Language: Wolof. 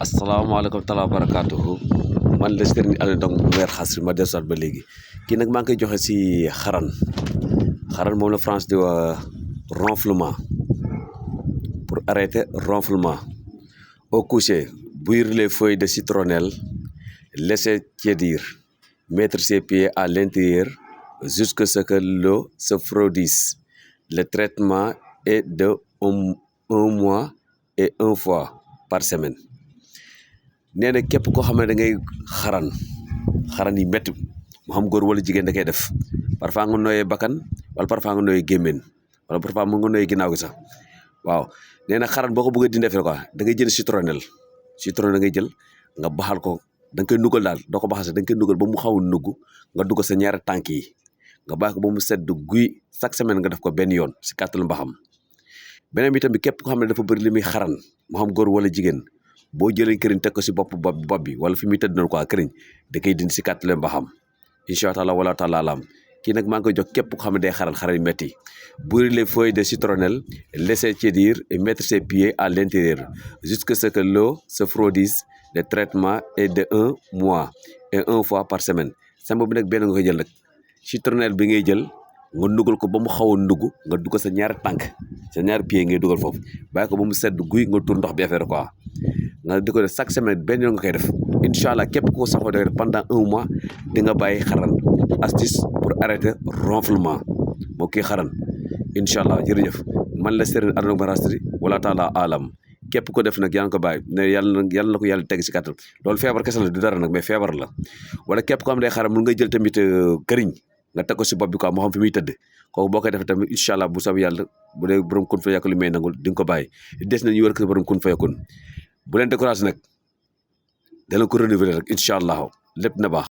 asalaamaaleykum taala barakaatuhu man la Serigne Aliou Ndong bu weer xasri ma dellusiwaat ba léegi kii nag maa ngi koy joxe si xaran moom la France di ronflement pour arrêter ronflement au coucher bouillir les feuilles de citronnelle laisser tiédir mettre ses pieds à l'intérieur jusqu'à ce que l'eau se refroidisse. Le traitement est de un mois et une fois par semaine. nee na képp koo xam ne da ngay xaran yi métti mu xam góor wala jigéen da koy def parfois nga nooyee bakkan wala parfois nga nooyee gémmiñ wala parfois mu nga nooyee ginnaaw gi sax waaw nee na xaran boo ko bëggee dindi defee quoi da ngay jël citronnelle da ngay jël nga baxal ko da nga koy nugal daal doo ko baxal sax da nga koy nugal ba mu xaw a nugg nga dugg sa ñaari tànk yi nga bàyyi ko ba mu sedd guy chaque semaine nga def ko benn yoon si kàttalu mbaxam beneen bi tamit képp koo xam ne dafa bëri li muy xaran mu xam góor wala jigéen boo jëlee këriñ teg ko si bopp bi wala fi muy tëdd noonu quoi këriñ da koy dindi si kàttale mbaxam incha allah wala taala alam kii nag maa ngi koy jox képp koo xam ne day xaran yu métti bouillir les feuilles de citronnelle laisser tiédir et mettre ses pieds à l'intérieur jusqu'à ce que l'eau se refroidisse. Le traitement est de un mois et une fois par semaine sama bi nag benn nga koy jël nag citronnelle bi ngay jël nga nugal ko ba mu xaw a ndugg nga dugg sa ñaari tànk sa ñaari pied ngay dugal foofu bàyyi ko ba mu sedd guy nga tur ndox bi affaire quoi nga di ko def chaque semaine benn yoon nga koy def incha allah képp koo saxoo def pendant un mois di nga bàyyi xaran astuce pour arrêter ronflement moo kii xaran incha allah jërëjëf man la Serigne Aliou Ndong Barastri wala taala alam képp ko def nag yaa ngi ko bàyyi ne yàlla na ko yàlla teg si kàttan loolu feebar kese la du dara nag mais feebar la wala képp ko am day xaran mun nga jël tamit këriñ nga teg ko si bopp bi quoi moo xam fi muy tëdd kooku boo koy defee tamit incha allah bu soobee yàlla bu dee borom kun fa yàqu li may nangul di nga ko bàyyi des na ñu war ko borom kun fa yàqun bu leen découragé nag dana ko renouveler rek incha allah lépp na baax.